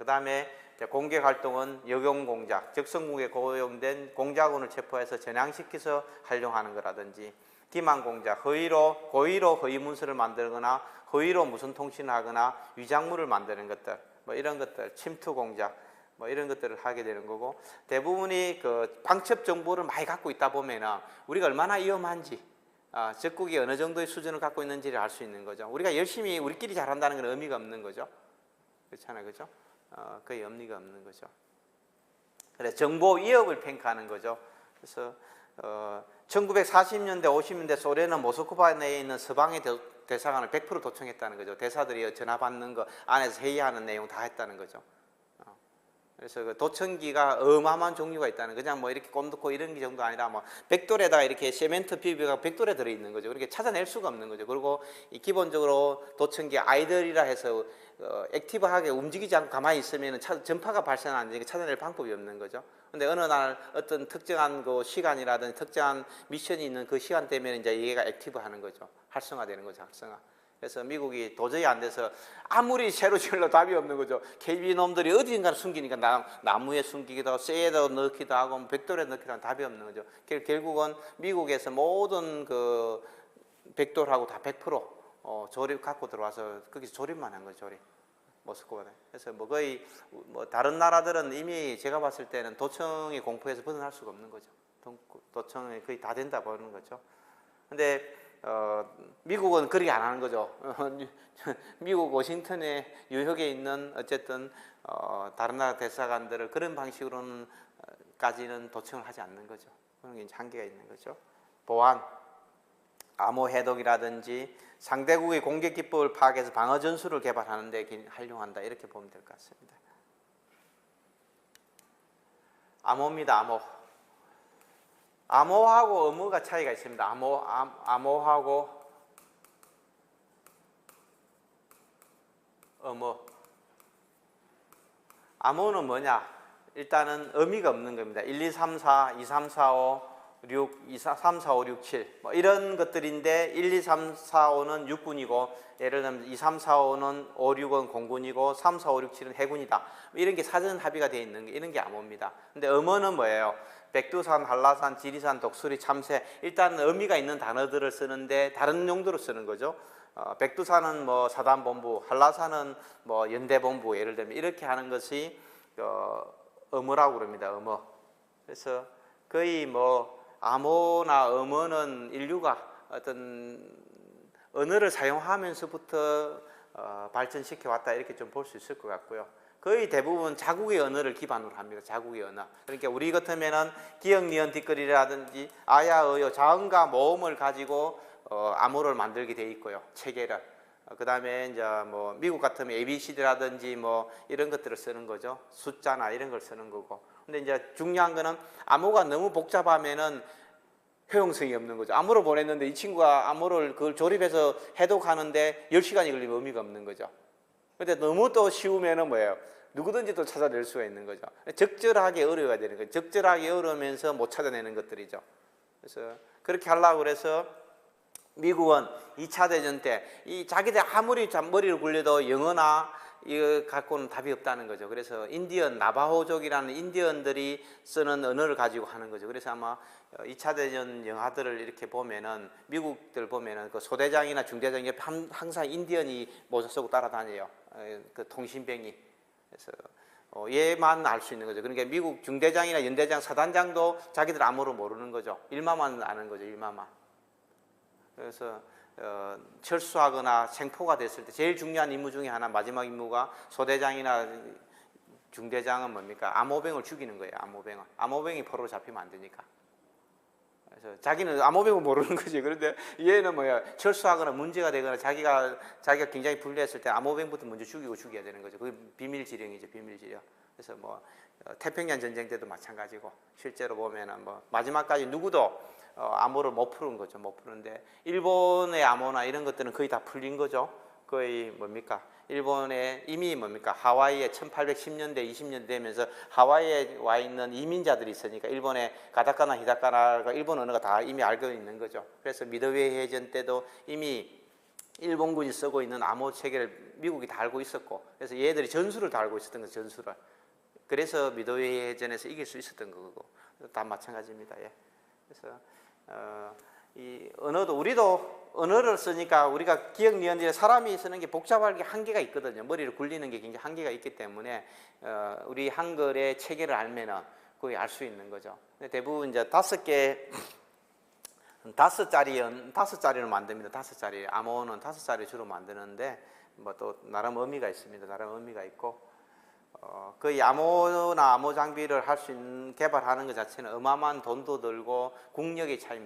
그 다음에 공격 활동은 역용 공작, 적성국에 고용된 공작원을 체포해서 전향시켜서 활용하는 거라든지, 기만 공작, 고의로 허위 문서를 만들거나 허위로 무선 통신을 하거나 위장물을 만드는 것들, 뭐 이런 것들, 침투 공작, 뭐 이런 것들을 하게 되는 거고, 대부분이 그 방첩 정보를 많이 갖고 있다 보면은 우리가 얼마나 위험한지, 적국이 어느 정도의 수준을 갖고 있는지를 알 수 있는 거죠. 우리가 열심히 우리끼리 잘한다는 건 의미가 없는 거죠. 그렇잖아요, 그죠? 거의 의미가 없는 거죠. 그래서 정보 위협을 팽크하는 거죠. 그래서 1940년대, 50년대 소련은 모스크바 내에 있는 서방의 대사관을 100% 도청했다는 거죠. 대사들이 전화 받는 거 안에서 회의하는 내용 다 했다는 거죠. 그래서 그 도청기가 어마어마한 종류가 있다는, 그냥 뭐 이렇게 꼼놓고 이런 게 정도 아니라 뭐 벽돌에다가 이렇게 세멘트 비벼가 벽돌에 들어 있는 거죠. 그렇게 찾아낼 수가 없는 거죠. 그리고 이 기본적으로 도청기 아이들이라 해서 액티브하게 움직이지 않고 가만히 있으면 전파가 발생하는데 찾아낼 방법이 없는 거죠. 근데 어느 날 어떤 특정한 그 시간이라든지 특정한 미션이 있는 그 시간 되면 이제 얘가 액티브하는 거죠. 활성화되는 거죠. 활성화. 그래서 미국이 도저히 안 돼서 아무리 새로 지으려 답이 없는 거죠. KB 놈들이 어딘가를 숨기니까 나무에 숨기기도 하고 쇠에다 넣기도 하고 벽돌에 넣기도 하고 답이 없는 거죠. 결국은 미국에서 모든 그 벽돌하고 다 100% 조립 갖고 들어와서 거기서 조립만 한 거죠. 조립. 모스크바에. 그래서 뭐 거의 뭐 다른 나라들은 이미 제가 봤을 때는 도청의 공포에서 벗어날 수가 없는 거죠. 도청이 거의 다 된다 보는 거죠. 근데 미국은 그렇게 안 하는 거죠. 미국 워싱턴에 뉴욕에 있는 어쨌든 다른 나라 대사관들을 그런 방식으로는 까지는 도청을 하지 않는 거죠. 그런 게 이제 한계가 있는 거죠. 보안, 암호 해독이라든지 상대국의 공격 기법을 파악해서 방어 전술을 개발하는 데 활용한다, 이렇게 보면 될 것 같습니다. 암호입니다. 암호. 암호하고 음호가 차이가 있습니다. 암호하고 음호. 암호는 뭐냐? 일단은 의미가 없는 겁니다. 1, 2, 3, 4, 2, 3, 4, 5, 6, 2, 3, 4, 5, 6, 7 뭐 이런 것들인데 1, 2, 3, 4, 5는 육군이고, 예를 들면 2, 3, 4, 5는 5, 6은 공군이고 3, 4, 5, 6, 7은 해군이다. 이런 게 사전 합의가 되어 있는 게, 이런 게 암호입니다. 근데 음호는 뭐예요? 백두산, 한라산, 지리산, 독수리, 참새, 일단 의미가 있는 단어들을 쓰는데 다른 용도로 쓰는 거죠. 백두산은 뭐 사단본부, 한라산은 뭐 연대본부, 예를 들면 이렇게 하는 것이 음어라고 그럽니다. 음어. 그래서 거의 뭐 암호나 음어는 인류가 어떤 언어를 사용하면서부터 발전시켜 왔다, 이렇게 좀 볼 수 있을 것 같고요. 거의 대부분 자국의 언어를 기반으로 합니다. 자국의 언어. 그러니까 우리 같으면은 기역, 니은, 뒷글이라든지 아야, 어요, 자음과 모음을 가지고 암호를 만들게 돼 있고요. 체계를. 그 다음에 이제 뭐 미국 같으면 ABCD라든지 뭐 이런 것들을 쓰는 거죠. 숫자나 이런 걸 쓰는 거고. 근데 이제 중요한 거는 암호가 너무 복잡하면은 효용성이 없는 거죠. 암호를 보냈는데 이 친구가 암호를 그걸 조립해서 해독하는데 10시간이 걸리면 의미가 없는 거죠. 근데 너무 또 쉬우면은 뭐예요? 누구든지 또 찾아낼 수가 있는 거죠. 적절하게 어려워야 되는 거죠. 적절하게 어려우면서 못 찾아내는 것들이죠. 그래서 그렇게 하려고 그래서 미국은 2차 대전 때 이 자기들 아무리 머리를 굴려도 영어나 이거 갖고는 답이 없다는 거죠. 그래서 인디언, 나바호족이라는 인디언들이 쓰는 언어를 가지고 하는 거죠. 그래서 아마 2차 대전 영화들을 이렇게 보면은 미국들 보면은 그 소대장이나 중대장 옆에 항상 인디언이 모자 쓰고 따라다녀요. 그 통신병이. 그래서 얘만 알 수 있는 거죠. 그러니까 미국 중대장이나 연대장, 사단장도 자기들 암호로 모르는 거죠. 일마만 아는 거죠. 일마만. 그래서 철수하거나 생포가 됐을 때 제일 중요한 임무 중에 하나, 마지막 임무가 소대장이나 중대장은 뭡니까? 암호병을 죽이는 거예요. 암호병이 포로로 잡히면 안 되니까. 그래서 자기는 암호병을 모르는 거지. 그런데 얘는 뭐야? 철수하거나 문제가 되거나 자기가 굉장히 불리했을 때 암호병부터 먼저 죽여야 되는 거죠. 그게 비밀지령이죠. 비밀지령. 그래서 뭐 태평양 전쟁 때도 마찬가지고, 실제로 보면은 뭐 마지막까지 누구도 암호를 못 푸는 거죠. 못 푸는데 일본의 암호나 이런 것들은 거의 다 풀린 거죠. 거의 뭡니까? 일본에 이미 뭡니까? 하와이에 1810년대, 20년 되면서 하와이에 와 있는 이민자들이 있으니까 일본의 가타카나, 히다카나가 일본 언어가 다 이미 알고 있는 거죠. 그래서 미드웨이 해전 때도 이미 일본군이 쓰고 있는 암호 체계를 미국이 다 알고 있었고, 그래서 얘들이 전술을 다 알고 있었던 거죠. 전술을. 그래서 미드웨이 해전에서 이길 수 있었던 거고, 다 마찬가지입니다. 예. 그래서 이 언어도, 우리도 언어를 쓰니까 우리가 기억 니은이 사람이 쓰는 게 복잡하게 한계가 있거든요. 머리를 굴리는 게 굉장히 한계가 있기 때문에 우리 한글의 체계를 알면은 거의 알 수 있는 거죠. 대부분 이제 5자리를 만듭니다. 5자리. 암호는 5자리 주로 만드는데 뭐 또 나름 의미가 있습니다. 나름 의미가 있고 그 암호나 암호 장비를 할 수 있는 개발하는 것 자체는 어마어마한 돈도 들고 국력의 차이입니다.